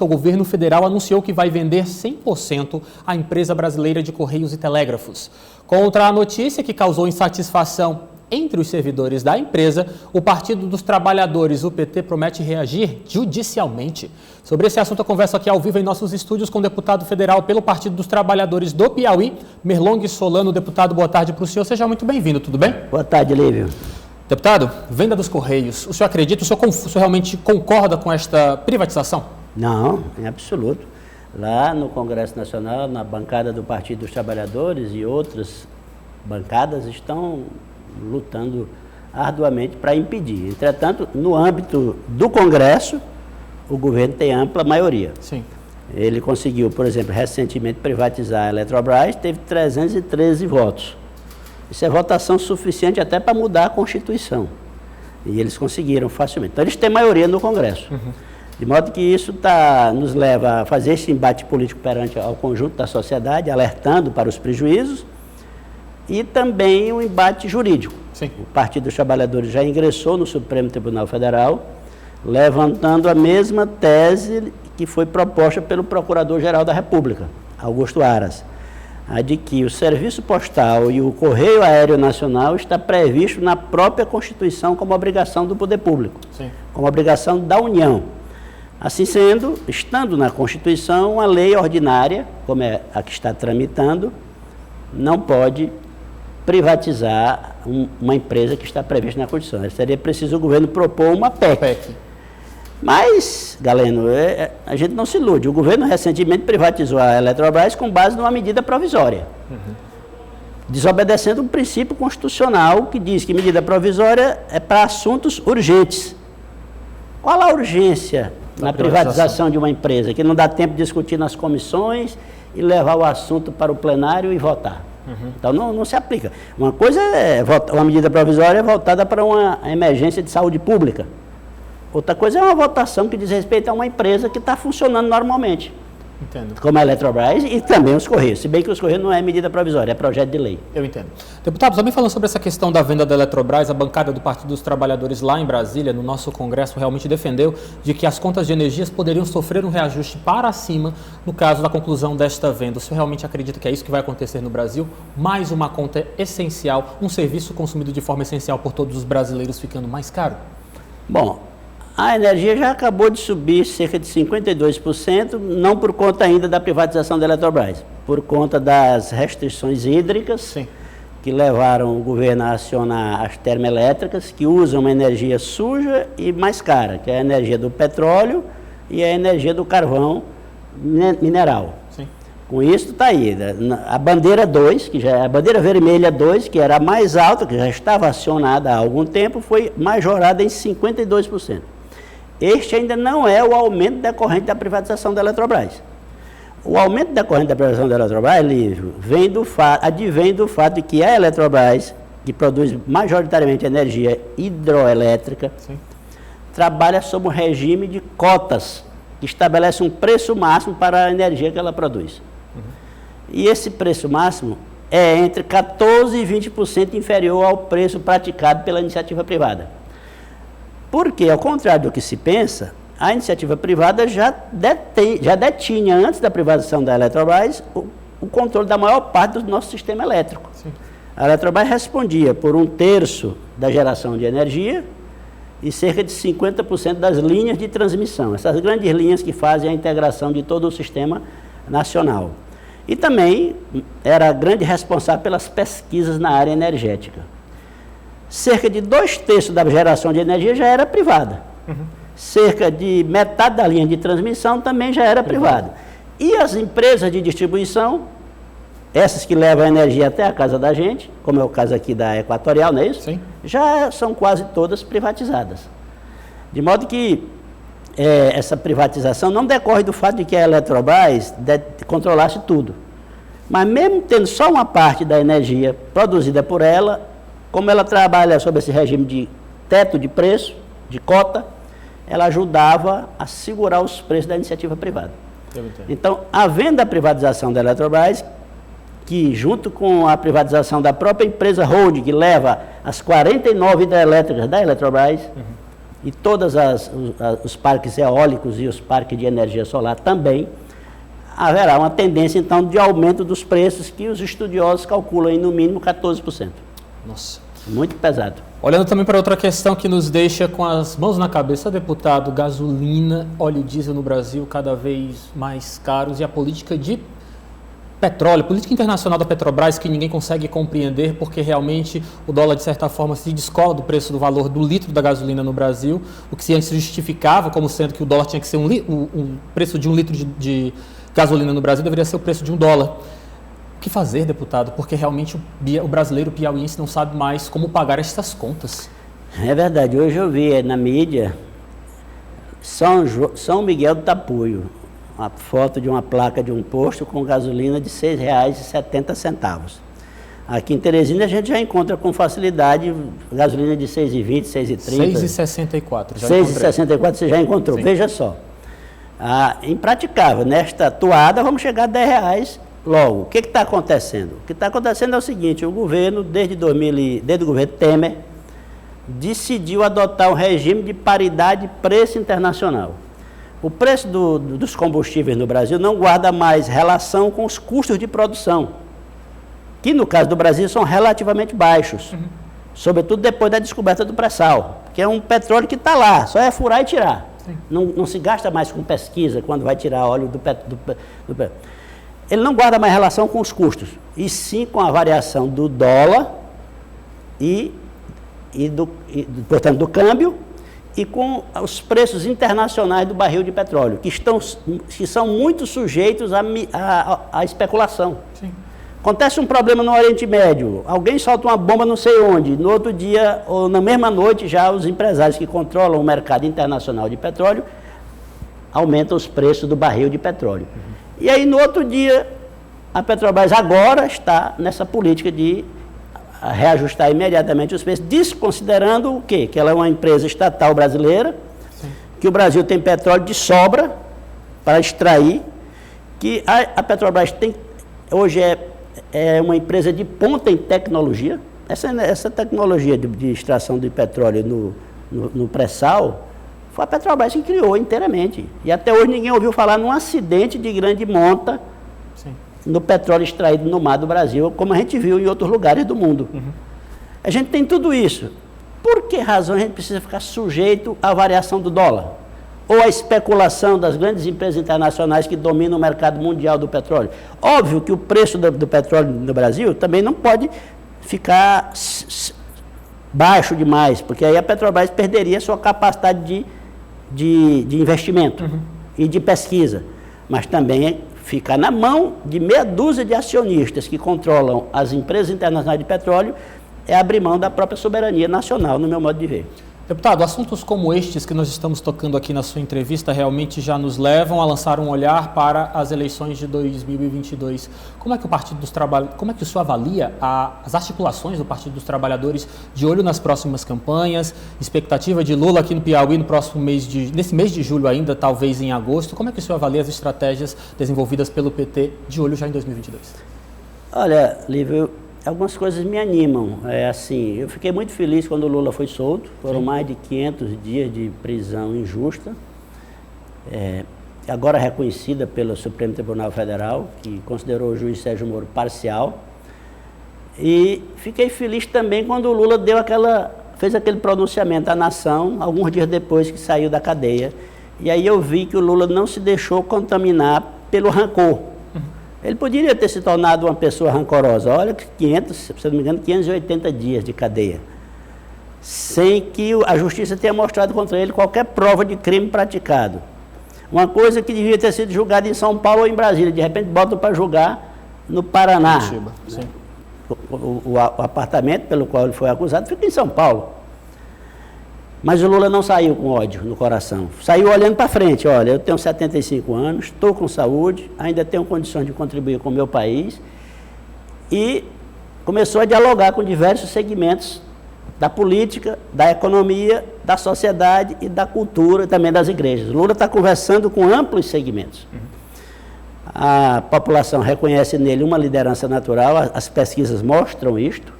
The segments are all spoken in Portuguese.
O governo federal anunciou que vai vender 100% a empresa brasileira de Correios e Telégrafos. Contra a notícia que causou insatisfação entre os servidores da empresa, o Partido dos Trabalhadores, o PT, promete reagir judicialmente. Sobre esse assunto, eu converso aqui ao vivo em nossos estúdios com o deputado federal pelo Partido dos Trabalhadores do Piauí, Merlong Solano. Deputado, boa tarde para o senhor. Seja muito bem-vindo, tudo bem? Boa tarde, Lívio. Deputado, venda dos Correios. O senhor acredita, o senhor realmente concorda com esta privatização? Não, em absoluto. Lá no Congresso Nacional, na bancada do Partido dos Trabalhadores e outras bancadas estão lutando arduamente para impedir. Entretanto, no âmbito do Congresso, o governo tem ampla maioria. Sim. Ele conseguiu, por exemplo, recentemente privatizar a Eletrobras, teve 313 votos. Isso é votação suficiente até para mudar a Constituição. E eles conseguiram facilmente. Então, eles têm maioria no Congresso. De modo que isso nos leva a fazer esse embate político perante ao conjunto da sociedade, alertando para os prejuízos, e também um embate jurídico. Sim. O Partido dos Trabalhadores já ingressou no Supremo Tribunal Federal, levantando a mesma tese que foi proposta pelo Procurador-Geral da República, Augusto Aras, a de que o serviço postal e o Correio Aéreo Nacional está previsto na própria Constituição como obrigação do poder público, Sim. como obrigação da União. Assim sendo, estando na Constituição, uma lei ordinária, como é a que está tramitando, não pode privatizar uma empresa que está prevista na Constituição. Seria preciso o governo propor uma PEC. Mas, Galeno, a gente não se ilude. O governo recentemente privatizou a Eletrobras com base numa medida provisória, desobedecendo um princípio constitucional que diz que medida provisória é para assuntos urgentes. Qual a urgência na privatização de uma empresa, que não dá tempo de discutir nas comissões e levar o assunto para o plenário e votar? Então não se aplica. Uma coisa é uma medida provisória voltada para uma emergência de saúde pública. Outra coisa é uma votação que diz respeito a uma empresa que está funcionando normalmente. Entendo. Como a Eletrobras e também os Correios. Se bem que os Correios não é medida provisória, é projeto de lei. Eu entendo. Deputado, também falando sobre essa questão da venda da Eletrobras, a bancada do Partido dos Trabalhadores lá em Brasília, no nosso Congresso, realmente defendeu de que as contas de energias poderiam sofrer um reajuste para cima no caso da conclusão desta venda. O senhor realmente acredita que é isso que vai acontecer no Brasil? Mais uma conta essencial, um serviço consumido de forma essencial por todos os brasileiros ficando mais caro? Bom, a energia já acabou de subir cerca de 52%, não por conta ainda da privatização da Eletrobras, por conta das restrições hídricas. Sim. Que levaram o governo a acionar as termoelétricas, que usam uma energia suja e mais cara, que é a energia do petróleo e a energia do carvão mineral. Sim. Com isso está aí, a bandeira 2, que já é a bandeira vermelha 2, que era a mais alta, que já estava acionada há algum tempo, foi majorada em 52%. Este ainda não é o aumento decorrente da privatização da Eletrobras. O aumento decorrente da privatização da Eletrobras, Lívio, advém do fato de que a Eletrobras, que produz majoritariamente energia hidroelétrica, Sim. trabalha sob um regime de cotas, que estabelece um preço máximo para a energia que ela produz. E esse preço máximo é entre 14% e 20% inferior ao preço praticado pela iniciativa privada. Porque, ao contrário do que se pensa, a iniciativa privada já detinha, antes da privatização da Eletrobras, o controle da maior parte do nosso sistema elétrico. Sim. A Eletrobras respondia por 1/3 da geração de energia e cerca de 50% das linhas de transmissão, essas grandes linhas que fazem a integração de todo o sistema nacional. E também era a grande responsável pelas pesquisas na área energética. Cerca de 2/3 da geração de energia já era privada. Cerca de metade da linha de transmissão também já era privada. E as empresas de distribuição, essas que levam a energia até a casa da gente, como é o caso aqui da Equatorial, não é isso? Sim. Já são quase todas privatizadas. De modo que essa privatização não decorre do fato de que a Eletrobras controlasse tudo. Mas mesmo tendo só uma parte da energia produzida por ela, como ela trabalha sob esse regime de teto de preço, de cota, ela ajudava a segurar os preços da iniciativa privada. Então, havendo a privatização da Eletrobras, que junto com a privatização da própria empresa Holding, que leva as 49 hidrelétricas da Eletrobras, e todos os parques eólicos e os parques de energia solar também, haverá uma tendência, então, de aumento dos preços que os estudiosos calculam em, no mínimo, 14%. Nossa. Muito pesado. Olhando também para outra questão que nos deixa com as mãos na cabeça, deputado, gasolina, óleo diesel no Brasil cada vez mais caros e a política de petróleo, política internacional da Petrobras que ninguém consegue compreender porque realmente o dólar de certa forma se descola do preço do valor do litro da gasolina no Brasil, o que se antes justificava como sendo que o dólar tinha que ser o preço de um litro de gasolina no Brasil deveria ser o preço de $1. O que fazer, deputado? Porque realmente o brasileiro piauiense não sabe mais como pagar essas contas. É verdade. Hoje eu vi na mídia São Miguel do Tapuio, uma foto de uma placa de um posto com gasolina de R$ 6,70. Aqui em Teresina a gente já encontra com facilidade gasolina de R$ 6,20, R$ 6,30. 6,64. R$ 6,64 você já encontrou. Sim. Veja só. Impraticável. Nesta toada vamos chegar a R$ 10 logo. O que está acontecendo? O que está acontecendo é o seguinte, o governo, desde o governo Temer, decidiu adotar um regime de paridade preço internacional. O preço dos combustíveis no Brasil não guarda mais relação com os custos de produção, que no caso do Brasil são relativamente baixos, sobretudo depois da descoberta do pré-sal, que é um petróleo que está lá, só é furar e tirar. Não se gasta mais com pesquisa quando vai tirar óleo do petróleo. Ele não guarda mais relação com os custos, e sim com a variação do dólar portanto, do câmbio, e com os preços internacionais do barril de petróleo, que são muito sujeitos à especulação. Sim. Acontece um problema no Oriente Médio, alguém solta uma bomba não sei onde, no outro dia, ou na mesma noite, já os empresários que controlam o mercado internacional de petróleo aumentam os preços do barril de petróleo. E aí, no outro dia, a Petrobras agora está nessa política de reajustar imediatamente os preços, desconsiderando o quê? Que ela é uma empresa estatal brasileira, sim, que o Brasil tem petróleo de sobra para extrair, que a Petrobras hoje é uma empresa de ponta em tecnologia. Essa tecnologia de extração de petróleo no pré-sal, foi a Petrobras que criou inteiramente. E até hoje ninguém ouviu falar num acidente de grande monta, sim, no petróleo extraído no mar do Brasil, como a gente viu em outros lugares do mundo. A gente tem tudo isso. Por que razão a gente precisa ficar sujeito à variação do dólar? Ou à especulação das grandes empresas internacionais que dominam o mercado mundial do petróleo? Óbvio que o preço do petróleo no Brasil também não pode ficar baixo demais, porque aí a Petrobras perderia sua capacidade de investimento e de pesquisa, mas também fica na mão de meia dúzia de acionistas que controlam as empresas internacionais de petróleo, é abrir mão da própria soberania nacional, no meu modo de ver. Deputado, assuntos como estes que nós estamos tocando aqui na sua entrevista realmente já nos levam a lançar um olhar para as eleições de 2022. Como é que o senhor avalia as articulações do Partido dos Trabalhadores de olho nas próximas campanhas, expectativa de Lula aqui no Piauí nesse mês de julho ainda, talvez em agosto? Como é que o senhor avalia as estratégias desenvolvidas pelo PT de olho já em 2022? Olha, Lívio, algumas coisas me animam. Eu fiquei muito feliz quando o Lula foi solto. Foram mais de 500 dias de prisão injusta, agora reconhecida pelo Supremo Tribunal Federal, que considerou o juiz Sérgio Moro parcial. E fiquei feliz também quando o Lula fez aquele pronunciamento à nação, alguns dias depois que saiu da cadeia. E aí eu vi que o Lula não se deixou contaminar pelo rancor. Ele poderia ter se tornado uma pessoa rancorosa. Olha que 580 dias de cadeia, sem que a justiça tenha mostrado contra ele qualquer prova de crime praticado. Uma coisa que devia ter sido julgada em São Paulo ou em Brasília, de repente botam para julgar no Paraná. Sim. O apartamento pelo qual ele foi acusado fica em São Paulo. Mas o Lula não saiu com ódio no coração. Saiu olhando para frente. Olha, eu tenho 75 anos, estou com saúde, ainda tenho condições de contribuir com o meu país. E começou a dialogar com diversos segmentos da política, da economia, da sociedade e da cultura, e também das igrejas. O Lula está conversando com amplos segmentos. A população reconhece nele uma liderança natural, as pesquisas mostram isto.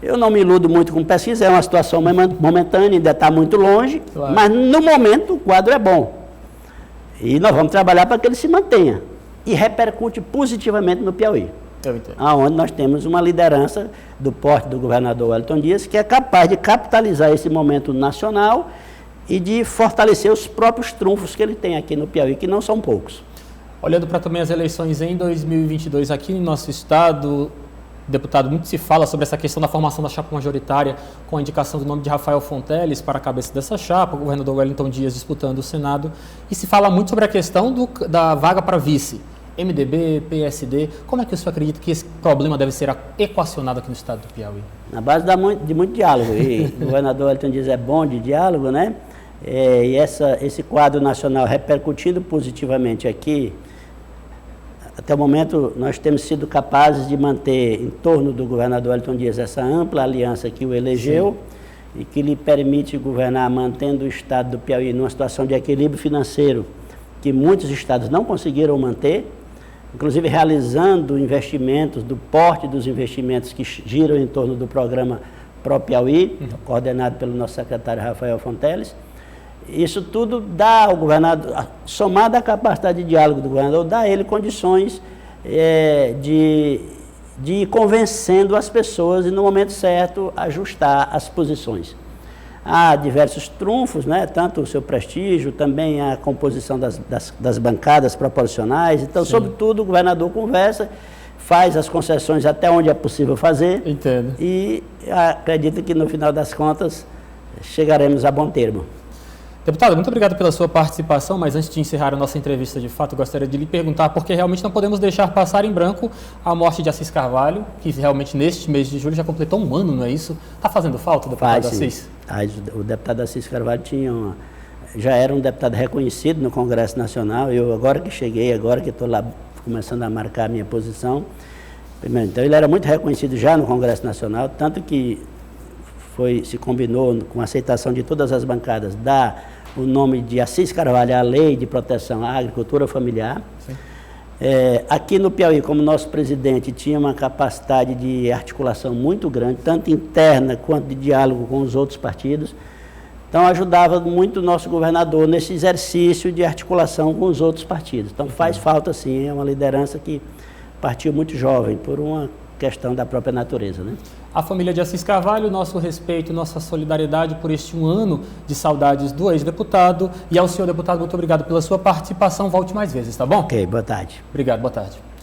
Eu não me iludo muito com pesquisa, é uma situação momentânea, ainda está muito longe, claro. Mas no momento o quadro é bom. E nós vamos trabalhar para que ele se mantenha e repercute positivamente no Piauí. Onde nós temos uma liderança do porte do governador Wellington Dias, que é capaz de capitalizar esse momento nacional e de fortalecer os próprios trunfos que ele tem aqui no Piauí, que não são poucos. Olhando para também as eleições em 2022 aqui no nosso estado, deputado, muito se fala sobre essa questão da formação da chapa majoritária com a indicação do nome de Rafael Fonteles para a cabeça dessa chapa, o governador Wellington Dias disputando o Senado, e se fala muito sobre a questão da vaga para vice, MDB, PSD. Como é que o senhor acredita que esse problema deve ser equacionado aqui no estado do Piauí? Na base de muito diálogo, e o governador Wellington Dias é bom de diálogo, né? E esse quadro nacional repercutindo positivamente aqui, até o momento nós temos sido capazes de manter em torno do governador Wellington Dias essa ampla aliança que o elegeu. Sim. E que lhe permite governar mantendo o estado do Piauí numa situação de equilíbrio financeiro que muitos estados não conseguiram manter, inclusive realizando investimentos, do porte dos investimentos que giram em torno do programa Pro Piauí, coordenado pelo nosso secretário Rafael Fonteles. Isso tudo dá ao governador, somado à capacidade de diálogo do governador, dá a ele condições de ir convencendo as pessoas e, no momento certo, ajustar as posições. Há diversos trunfos, né? Tanto o seu prestígio, também a composição das bancadas proporcionais. Então, sim, sobretudo, o governador conversa, faz as concessões até onde é possível fazer. Entendo. E acredito que, no final das contas, chegaremos a bom termo. Deputado, muito obrigado pela sua participação, mas antes de encerrar a nossa entrevista de fato, gostaria de lhe perguntar, porque realmente não podemos deixar passar em branco a morte de Assis Carvalho, que realmente neste mês de julho já completou um ano, não é isso? Está fazendo falta, deputado Assis? O deputado Assis Carvalho já era um deputado reconhecido no Congresso Nacional. Eu, agora que cheguei, agora que estou lá começando a marcar a minha posição, primeiro, então ele era muito reconhecido já no Congresso Nacional, tanto que se combinou com a aceitação de todas as bancadas o nome de Assis Carvalho à Lei de Proteção à Agricultura Familiar. Aqui no Piauí, como nosso presidente tinha uma capacidade de articulação muito grande, tanto interna quanto de diálogo com os outros partidos, então ajudava muito o nosso governador nesse exercício de articulação com os outros partidos. Então faz falta, sim, é uma liderança que partiu muito jovem, por uma questão da própria natureza, né? A família de Assis Carvalho, nosso respeito, nossa solidariedade por este um ano de saudades do ex-deputado. E ao senhor deputado, muito obrigado pela sua participação. Volte mais vezes, tá bom? Ok, boa tarde. Obrigado, boa tarde.